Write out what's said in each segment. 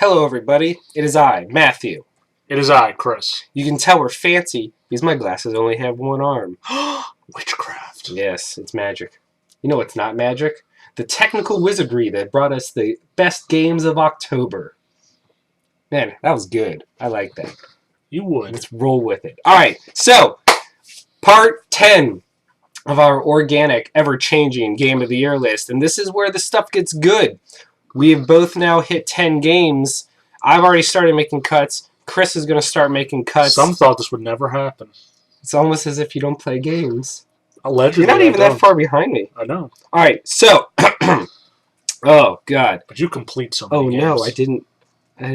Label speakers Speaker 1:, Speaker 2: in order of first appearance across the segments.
Speaker 1: Hello, everybody. It is I, Matthew.
Speaker 2: It is I, Chris.
Speaker 1: You can tell we're fancy because my glasses only have one arm.
Speaker 2: Witchcraft.
Speaker 1: Yes, it's magic. You know what's not magic? The technical wizardry that brought us the best games of October. Man, that was good. I like that.
Speaker 2: You would.
Speaker 1: Let's roll with it. All right, so part 10 of our organic, ever-changing Game of the Year list. And this is where the stuff gets good. We have both now hit 10 games. I've already started making cuts. Chris is going to start making cuts.
Speaker 2: Some thought this would never happen.
Speaker 1: It's almost as if you don't play games.
Speaker 2: Allegedly,
Speaker 1: You're not even that far behind me.
Speaker 2: I know.
Speaker 1: All right, so... oh, God.
Speaker 2: But you complete so many games.
Speaker 1: No, I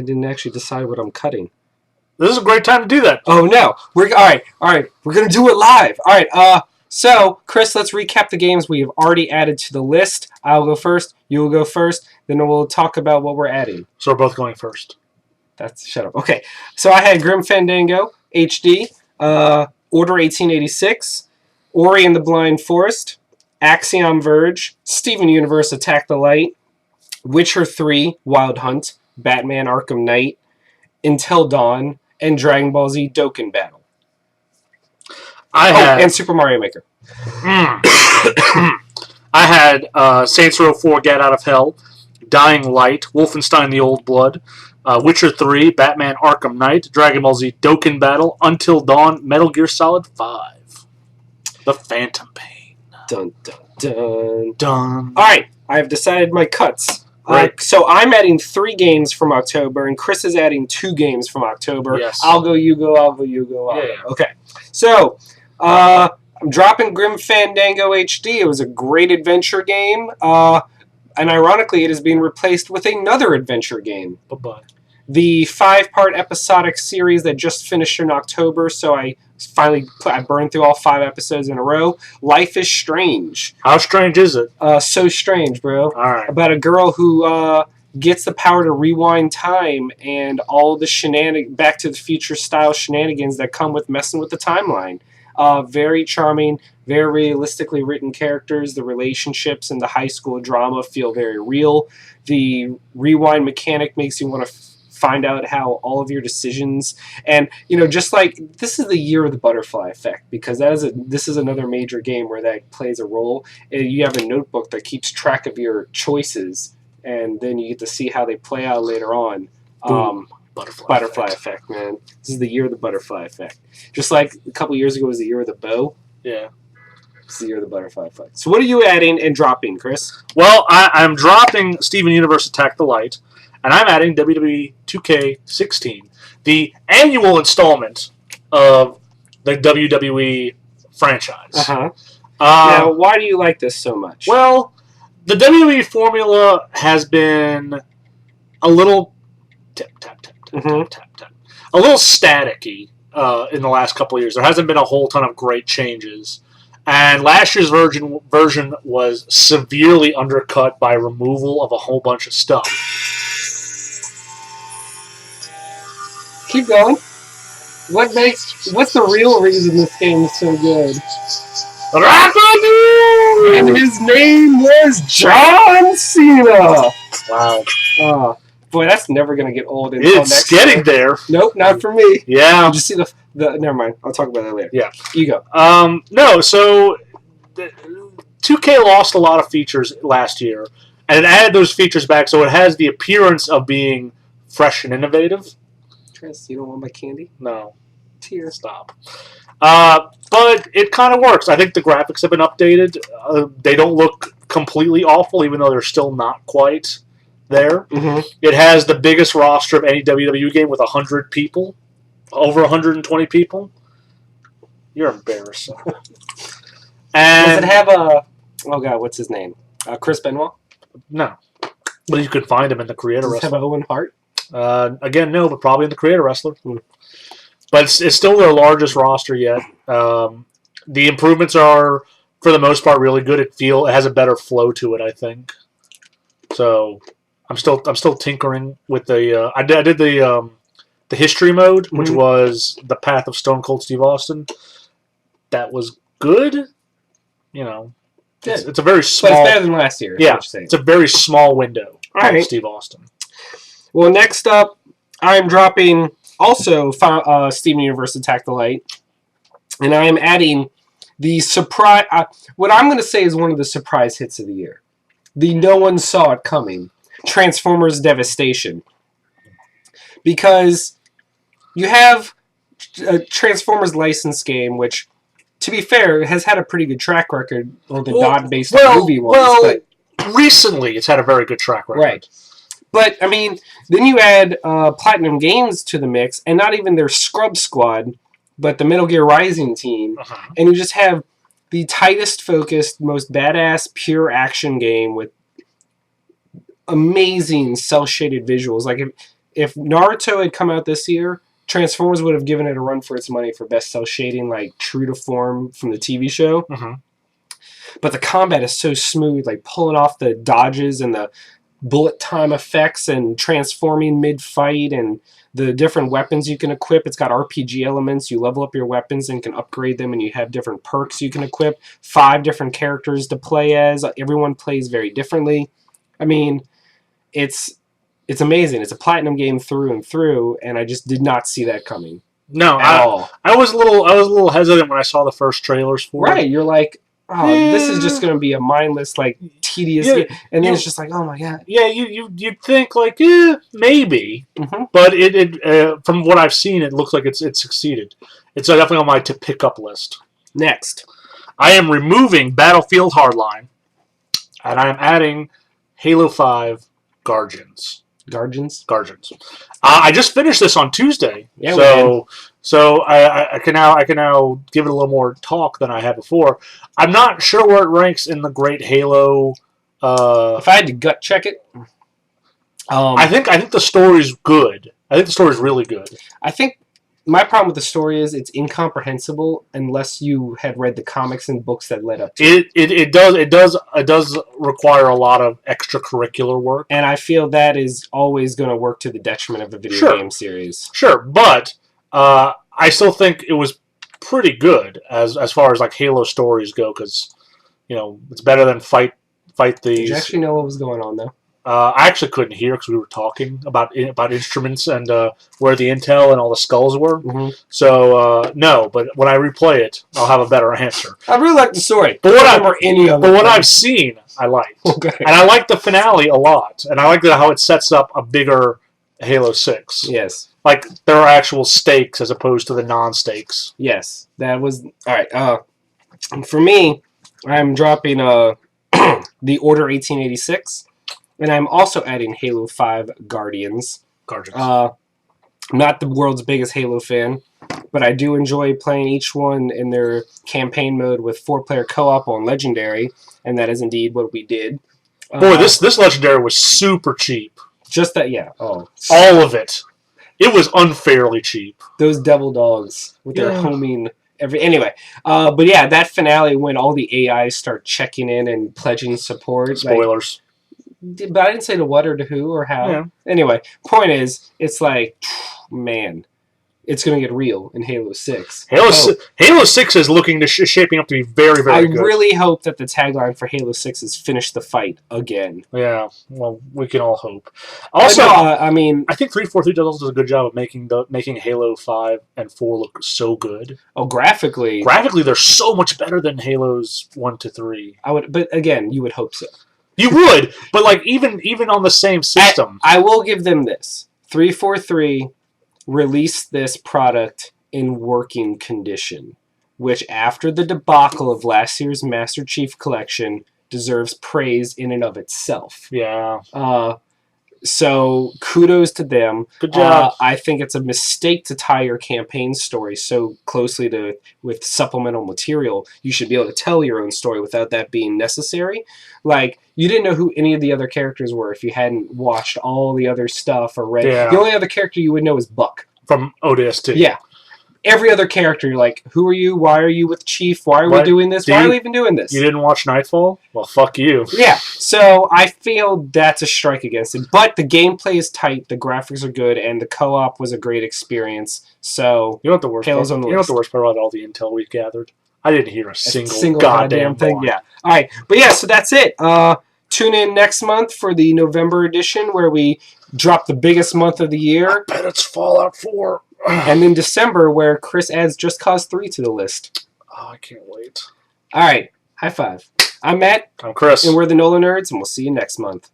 Speaker 1: didn't actually decide what I'm cutting.
Speaker 2: This is a great time to do that.
Speaker 1: Oh, no. All right. We're going to do it live. All right, so, Chris, let's recap the games we have already added to the list. I'll go first. You will go first. Then we'll talk about what we're adding.
Speaker 2: So we're both going first.
Speaker 1: Shut up. Okay. So I had Grim Fandango, HD, Order 1886, Ori and the Blind Forest, Axiom Verge, Steven Universe Attack the Light, Witcher 3, Wild Hunt, Batman Arkham Knight, Until Dawn, and Dragon Ball Z Dokkan Battle. And Super Mario Maker.
Speaker 2: I had Saints Row 4 Get Out of Hell, Dying Light, Wolfenstein the Old Blood, Witcher 3, Batman Arkham Knight, Dragon Ball Z Dokkan Battle, Until Dawn, Metal Gear Solid 5. The Phantom Pain.
Speaker 1: Dun, dun, dun.
Speaker 2: Dun.
Speaker 1: Alright, I have decided my cuts.
Speaker 2: Right.
Speaker 1: So I'm adding 3 games from October, and Chris is adding 2 games from October.
Speaker 2: Yes.
Speaker 1: I'll go, you go, I'll go, you go, I'll
Speaker 2: Yeah.
Speaker 1: go. Okay. So, I'm dropping Grim Fandango HD. It was a great adventure game. And ironically, it is being replaced with another adventure game.
Speaker 2: Bye-bye.
Speaker 1: The 5-part episodic series that just finished in October, so I burned through all 5 episodes in a row. Life is Strange.
Speaker 2: How strange is it?
Speaker 1: So strange, bro.
Speaker 2: All right.
Speaker 1: About a girl who gets the power to rewind time and all the Back to the Future style shenanigans that come with messing with the timeline. Very charming, very realistically written characters. The relationships and the high school drama feel very real. The rewind mechanic makes you want to find out how all of your decisions, and just like this is the year of the butterfly effect, because this is another major game where that plays a role. You have a notebook that keeps track of your choices, and then you get to see how they play out later on. Butterfly effect, man. This is the year of the butterfly effect. Just like a couple years ago was the year of the bow.
Speaker 2: Yeah.
Speaker 1: It's the year of the butterfly effect. So what are you adding and dropping, Chris?
Speaker 2: Well, I'm dropping Steven Universe Attack the Light, and I'm adding WWE 2K16, the annual installment of the WWE franchise.
Speaker 1: Uh-huh. Now, why do you like this so much?
Speaker 2: Well, the WWE formula has been a little tap, tap, tap, tap, tap, tap, tap. A little staticky in the last couple of years. There hasn't been a whole ton of great changes. And last year's version was severely undercut by removal of a whole bunch of stuff.
Speaker 1: Keep going. What's the real reason this game is so good? And his name was John Cena!
Speaker 2: Wow.
Speaker 1: Boy, that's never going to get old until next
Speaker 2: It's getting there.
Speaker 1: Nope, not for me.
Speaker 2: Yeah.
Speaker 1: Did you see the... Never mind. I'll talk about that later.
Speaker 2: Yeah.
Speaker 1: You go.
Speaker 2: No, so 2K lost a lot of features last year, and it added those features back, so it has the appearance of being fresh and innovative.
Speaker 1: Chris, you don't want my candy?
Speaker 2: No.
Speaker 1: Tear.
Speaker 2: Stop. But it kind of works. I think the graphics have been updated. They don't look completely awful, even though they're still not quite there.
Speaker 1: Mm-hmm.
Speaker 2: It has the biggest roster of any WWE game with 100 people. Over 120 people. You're embarrassing. And
Speaker 1: does it have a... Oh, God, what's his name? Chris Benoit?
Speaker 2: No. But you could find him in the Creator
Speaker 1: Does it
Speaker 2: Wrestler.
Speaker 1: have Owen Hart?
Speaker 2: Again, no, but probably in the Creator Wrestler. But it's still their largest roster yet. The improvements are, for the most part, really good. It has a better flow to it, I think. So I'm still tinkering with the. I did the history mode, which was the path of Stone Cold Steve Austin. That was good. It's a very small.
Speaker 1: But it's better than last year.
Speaker 2: Yeah, it's a very small window of
Speaker 1: right.
Speaker 2: Steve Austin.
Speaker 1: Well, next up, I'm dropping also Steven Universe Attack the Light, and I am adding the surprise. What I'm going to say is one of the surprise hits of the year. The no one saw it coming. Transformers Devastation. Because you have a Transformers licensed game, which, to be fair, has had a pretty good track record on the non-based movie ones. But
Speaker 2: recently it's had a very good track record.
Speaker 1: Right. But, I mean, then you add Platinum Games to the mix, and not even their Scrub Squad, but the Metal Gear Rising team, and you just have the tightest focused, most badass, pure action game with amazing cel-shaded visuals. Like, if Naruto had come out this year, Transformers would have given it a run for its money for best cel shading, like true to form from the TV show. But the combat is so smooth, like pulling off the dodges and the bullet time effects and transforming mid-fight and the different weapons you can equip. It's got RPG elements. You level up your weapons and can upgrade them, and you have different perks you can equip. 5 different characters to play as. Everyone plays very differently. I mean, it's amazing. It's a Platinum game through and through, and I just did not see that coming.
Speaker 2: No,
Speaker 1: at all.
Speaker 2: I was a little hesitant when I saw the first trailers for it.
Speaker 1: Right, you're like, oh, this is just going to be a mindless, like, tedious game. And then it's just like, oh my god.
Speaker 2: Yeah, you'd think, like, maybe. But from what I've seen, it looks like it's succeeded. It's definitely on my to-pick-up list.
Speaker 1: Next.
Speaker 2: I am removing Battlefield Hardline, and I am adding Halo 5 Guardians.
Speaker 1: Guardians?
Speaker 2: I just finished this on Tuesday,
Speaker 1: yeah,
Speaker 2: so I can now give it a little more talk than I had before. I'm not sure where it ranks in the great Halo.
Speaker 1: If I had to gut check it,
Speaker 2: I think the story's good. I think the story's really good.
Speaker 1: I think my problem with the story is it's incomprehensible unless you had read the comics and books that led up to it.
Speaker 2: It does require a lot of extracurricular work,
Speaker 1: and I feel that is always going to work to the detriment of a video game series.
Speaker 2: Sure, but I still think it was pretty good as far as like Halo stories go, because it's better than fight these.
Speaker 1: Did you actually know what was going on though?
Speaker 2: I actually couldn't hear because we were talking about instruments and where the intel and all the skulls were. So no, but when I replay it, I'll have a better answer.
Speaker 1: I really like the story,
Speaker 2: but what I've seen, I liked, and I like the finale a lot, and I like how it sets up a bigger Halo 6.
Speaker 1: Yes,
Speaker 2: like there are actual stakes as opposed to the non-stakes.
Speaker 1: Yes, that was all right. For me, I'm dropping the Order 1886. And I'm also adding Halo 5 Guardians. I'm not the world's biggest Halo fan, but I do enjoy playing each one in their campaign mode with 4-player co-op on Legendary, and that is indeed what we did.
Speaker 2: Boy, this Legendary was super cheap.
Speaker 1: Just that, yeah. Oh,
Speaker 2: all of it. It was unfairly cheap.
Speaker 1: Those devil dogs with their homing... Anyway, but yeah, that finale when all the AIs start checking in and pledging support.
Speaker 2: Spoilers.
Speaker 1: But I didn't say to what or to who or how. Yeah. Anyway, point is, it's like, man, it's going to get real in Halo 6.
Speaker 2: Halo 6 is looking to shaping up to be very, very good.
Speaker 1: I really hope that the tagline for Halo 6 is "Finish the fight again."
Speaker 2: Yeah, well, we can all hope. Also,
Speaker 1: I mean,
Speaker 2: I think 343 does a good job of making Halo 5 and 4 look so good.
Speaker 1: Oh, graphically,
Speaker 2: they're so much better than Halos 1 to 3.
Speaker 1: But again, you would hope so.
Speaker 2: You would, but like even on the same system.
Speaker 1: I will give them this. 343 released this product in working condition, which after the debacle of last year's Master Chief Collection deserves praise in and of itself.
Speaker 2: Yeah.
Speaker 1: So kudos to them.
Speaker 2: Good job.
Speaker 1: I think it's a mistake to tie your campaign story so closely with supplemental material. You should be able to tell your own story without that being necessary. Like, you didn't know who any of the other characters were if you hadn't watched all the other stuff or read. Yeah. The only other character you would know is Buck.
Speaker 2: From ODST.
Speaker 1: Yeah. Every other character, you're like, who are you? Why are you with Chief? Why are we doing this? Why are we even doing this?
Speaker 2: You didn't watch Nightfall? Well, fuck you.
Speaker 1: Yeah, so I feel that's a strike against it. But the gameplay is tight, the graphics are good, and the co-op was a great experience. So,
Speaker 2: you know what the worst part? You know what the worst part about all the intel we've gathered? I didn't hear a single goddamn
Speaker 1: thing. Yeah. All right, but yeah, so that's it. Tune in next month for the November edition where we drop the biggest month of the year.
Speaker 2: I bet it's Fallout 4.
Speaker 1: And then December where Chris adds Just Cause 3 to the list.
Speaker 2: Oh, I can't wait.
Speaker 1: All right. High five. I'm Matt.
Speaker 2: I'm Chris.
Speaker 1: And we're the NOLAnerds, and we'll see you next month.